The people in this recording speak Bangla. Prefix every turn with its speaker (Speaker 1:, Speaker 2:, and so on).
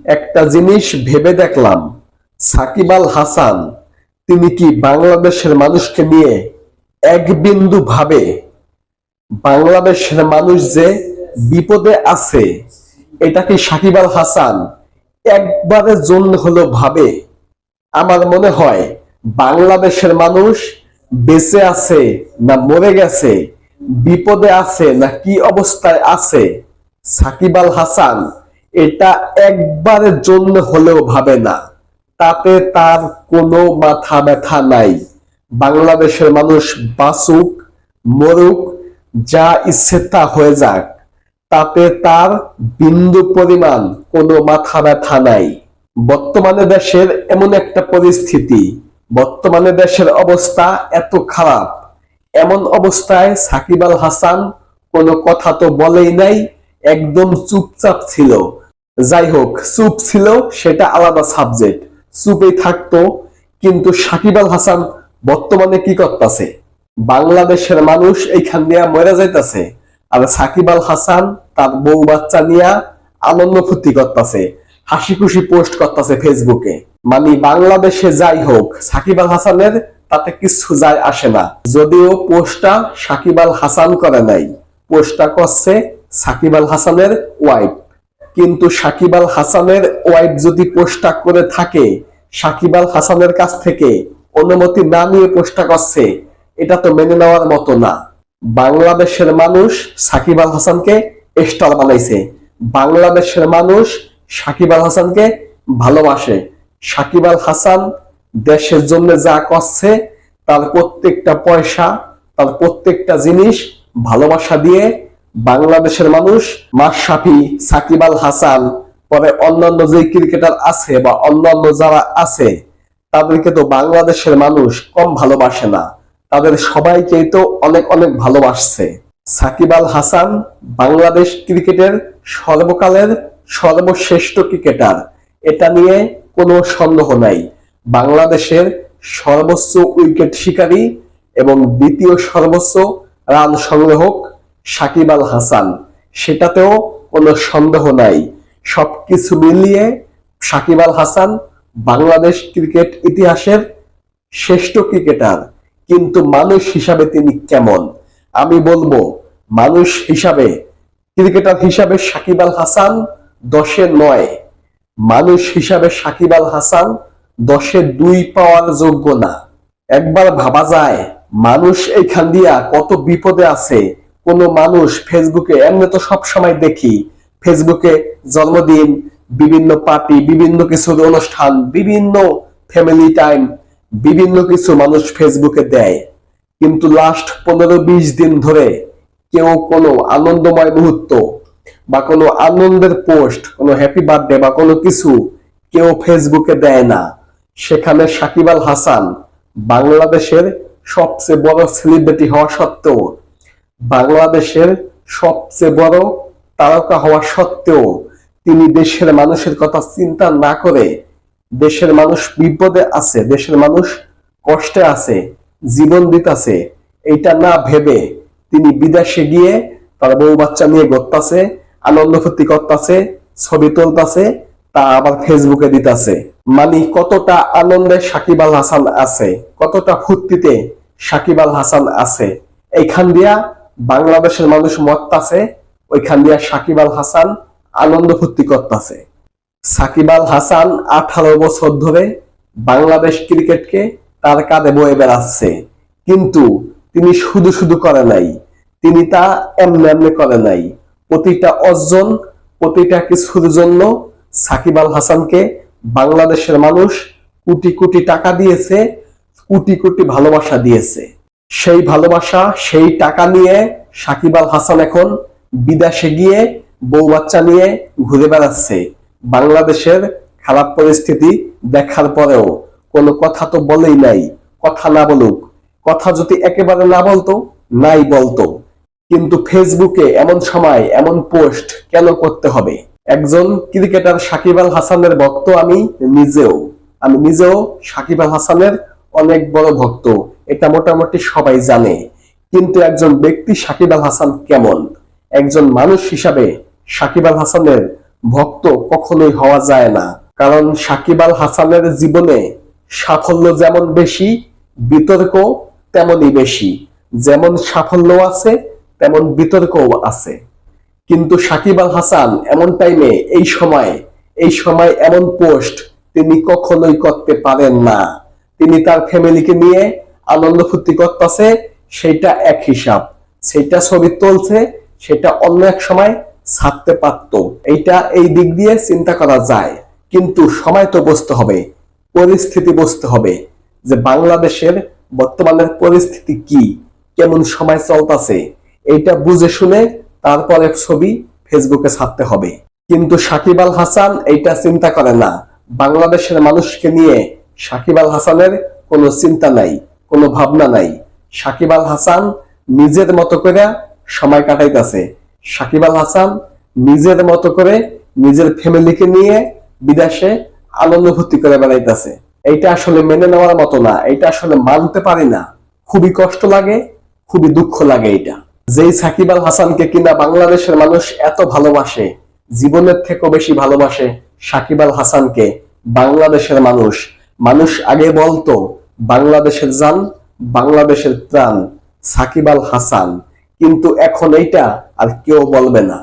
Speaker 1: একটা জিনিস ভেবে দেখলাম, সাকিব আল হাসান তিনি কি বাংলাদেশের মানুষকে নিয়ে এক বিন্দু ভাবে? বাংলাদেশের মানুষ যে বিপদে আছে এটা কি সাকিব আল হাসান একবারের জন্য হলো ভাবে? আমার মনে হয় বাংলাদেশের মানুষ বেঁচে আছে না মরে গেছে, বিপদে আছে না কি অবস্থায় আছে, সাকিব আল হাসান এটা একবারের জন্য হলেও ভাবে না। তাতে তার কোনো মাথা ব্যথা নাই। বাংলাদেশের মানুষ বাঁচুক মরুক যা ইচ্ছে তা হয়ে যাক, তাতে তার বিন্দু পরিমাণ কোনো মাথা ব্যথা নাই। বর্তমানে দেশের এমন একটা পরিস্থিতি, বর্তমানে দেশের অবস্থা এত খারাপ, এমন অবস্থায় সাকিব আল হাসান কোনো কথা তো বলেই নাই, একদম চুপচাপ ছিল। যাই হোক, চুপ ছিল সেটা আলাদা সাবজেক্ট, চুপেই থাকতো। কিন্তু সাকিব আল হাসান বর্তমানে কি করতেছে? বাংলাদেশের মানুষ এইখান দিয়ে মরে যাইতেছে, আর সাকিব আল হাসান তার বউ বাচ্চা নিয়ে আনন্দ ফুর্তি করতেছে, হাসি খুশি পোস্ট করতেছে ফেসবুকে। মানে বাংলাদেশে যাই হোক, সাকিব আল হাসানের তাতে কিছু যায় আসে না। যদিও পোস্টটা সাকিব আল হাসান করে নাই, পোস্টটা করছে সাকিব আল হাসানের ওয়াইফ। কিন্তু সাকিব আল হাসানের ওয়াইফ যদি পোস্টটা করে থাকে, সাকিব আল হাসানের কাছ থেকে অনুমতি না নিয়ে পোস্টটা করছে, এটা তো মেনে নেওয়ার মতো না। বাংলাদেশের মানুষ সাকিব আল হাসানকে স্টার বানাইছে, বাংলাদেশের মানুষ সাকিব আল হাসানকে ভালোবাসে। সাকিব আল হাসান দেশের জন্য যা করছে, তার প্রত্যেকটা পয়সা, তার প্রত্যেকটা জিনিস ভালোবাসা দিয়ে বাংলাদেশের মানুষ মাশরাফি, সাকিব আল হাসান, পরে অন্যান্য যে ক্রিকেটার আছে বা অন্যান্য যারা আছে, তাদেরকে তো বাংলাদেশের মানুষ কম ভালোবাসে না, তাদের সবাইকেই তো অনেক অনেক ভালোবাসছে। সাকিব আল হাসান বাংলাদেশ ক্রিকেটের সর্বকালের সর্বশ্রেষ্ঠ ক্রিকেটার, এটা নিয়ে কোনো সন্দেহ নাই। বাংলাদেশের সর্বোচ্চ উইকেট শিকারী এবং দ্বিতীয় সর্বোচ্চ রান সংগ্রাহক সাকিব আল হাসান, সেটাতেও কোনো সন্দেহ নাই। সবকিছু মিলিয়ে সাকিব আল হাসান বাংলাদেশ ক্রিকেট ইতিহাসের শ্রেষ্ঠ ক্রিকেটার। কিন্তু মানুষ হিসাবে তিনি কেমন? আমি বলবো মানুষ হিসাবে, ক্রিকেটার হিসাবে সাকিব আল হাসান 10-এ 9, মানুষ হিসাবে সাকিব আল হাসান 10-এ 2 পাওয়ার যোগ্য না। একবার ভাবা যায় মানুষ এইখান দিয়া কত বিপদে আছে। কোন মানুষ ফেসবুকে, এমনি তো সব সময় দেখি ফেসবুকে জন্মদিন, বিভিন্ন পার্টি, বিভিন্ন কিছুর অনুষ্ঠান, বিভিন্ন ফ্যামিলি টাইম, বিভিন্ন কিছু মানুষ ফেসবুকে দেয়। কিন্তু লাস্ট 15-20 দিন ধরে কেউ কোনো আনন্দময় মুহূর্ত বা কোনো আনন্দের পোস্ট, কোনো হ্যাপি বার্থডে বা কোনো কিছু কেউ ফেসবুকে দেয় না। সেখানে সাকিব আল হাসান বাংলাদেশের সবচেয়ে বড় সেলিব্রিটি হওয়া সত্ত্বেও, বাংলাদেশের সবচেয়ে বড় তারকা হওয়া সত্ত্বেও তিনি দেশের মানুষের কথা চিন্তা না করে, দেশের মানুষ বিপদে আছে, দেশের মানুষ কষ্টে আছে, জীবন দিতেছে, এইটা না ভেবে তিনি বিদেশে গিয়ে তার বউ বাচ্চা নিয়ে ঘুরতাছে, আনন্দ ফুর্তি করতেছে, ছবি তুলতাছে, তা আবার ফেসবুকে দিতেছে। মানে কতটা আনন্দে সাকিব আল হাসান আছে, কতটা ফুর্তিতে সাকিব আল হাসান আছে। এইখান দিয়া বাংলাদেশের মানুষ মরতাছে, ওইখান দিয়া সাকিব আল হাসান আনন্দ ফুর্তি করতেছে। সাকিব আল হাসান 18 বছর ধরে বাংলাদেশ ক্রিকেটকে তার কাঁধে বয়ে বেড়াচ্ছে। কিন্তু তিনি শুধু শুধু করে নাই, তিনি তা এমনি এমনি করে নাই। প্রতিটা অর্জন, প্রতিটা কিছুর জন্য সাকিব আল হাসানকে বাংলাদেশের মানুষ কোটি কোটি টাকা দিয়েছে, কোটি কোটি ভালোবাসা দিয়েছে। সেই ভালোবাসা, সেই টাকা নিয়ে সাকিব আল হাসান এখন বিদেশে গিয়ে বউ বাচ্চা নিয়ে ঘুরে বেড়াচ্ছে। বাংলাদেশের খারাপ পরিস্থিতি দেখার পরেও কোনো কথা তো বলেই নাই। কথা না বলুক, কথা যদি একেবারে না বলতো, নাই বলতো, কিন্তু ফেসবুকে এমন সময় এমন পোস্ট কেন করতে হবে? একজন ক্রিকেটার সাকিব আল হাসানের ভক্ত আমি নিজেও সাকিব আল হাসানের অনেক বড় ভক্ত, এটা মোটামুটি সবাই জানে। কিন্তু একজন ব্যক্তি সাকিব আল হাসান কেমন, একজন মানুষ হিসাবে সাকিব আল হাসানের ভক্ত কখনোই হওয়া যায় না। কারণ সাকিব আল হাসানের জীবনে সাফল্য যেমন বেশি, বিতর্ক তেমনই বেশি। যেমন সাফল্য আছে তেমন বিতর্কও আছে। কিন্তু সাকিব আল হাসান এমন টাইমে এই সময় এমন পোস্ট তিনি কখনোই করতে পারেন না। তিনি তার ফ্যামিলিকে নিয়ে আনন্দ ফুর্তি করতেছে, সেটা এক হিসাব। সেটা ছবি তুলছে, সেটা অন্য এক সময় ছাড়তে পারত। এইটা এই দিক দিয়ে চিন্তা করা যায়। কিন্তু সময় তো বুঝতে হবে, পরিস্থিতি বুঝতে হবে যে বাংলাদেশের বর্তমানের পরিস্থিতি কি, কেমন সময় চলতেছে, এইটা বুঝে শুনে তারপরে ছবি ফেসবুকে ছাড়তে হবে। কিন্তু সাকিব আল হাসান এইটা চিন্তা করে না। বাংলাদেশের মানুষকে নিয়ে সাকিব আল হাসানের কোনো চিন্তা নাই, কোনো ভাবনা নাই। সাকিব আল হাসান নিজের মতো করে সময় কাটাইতেছে। সাকিব আল হাসান নিজের মতো করে নিজের ফ্যামিলিকে নিয়ে বিদেশে আনন্দ ফুর্তি করে বেড়াইতেছে। এইটা আসলে মেনে নেওয়ার মতো না, এইটা আসলে মানতে পারি না। খুবই কষ্ট লাগে, খুবই দুঃখ লাগে। এটা যেই সাকিব আল হাসানকে কিনা বাংলাদেশের মানুষ এত ভালোবাসে, জীবনের থেকেও বেশি ভালোবাসে সাকিব আল হাসানকে বাংলাদেশের মানুষ আগে বলতো বাংলাদেশের জান, বাংলাদেশের প্রাণ সাকিব আল হাসান। কিন্তু এখন এইটা আর কেউ বলবে না।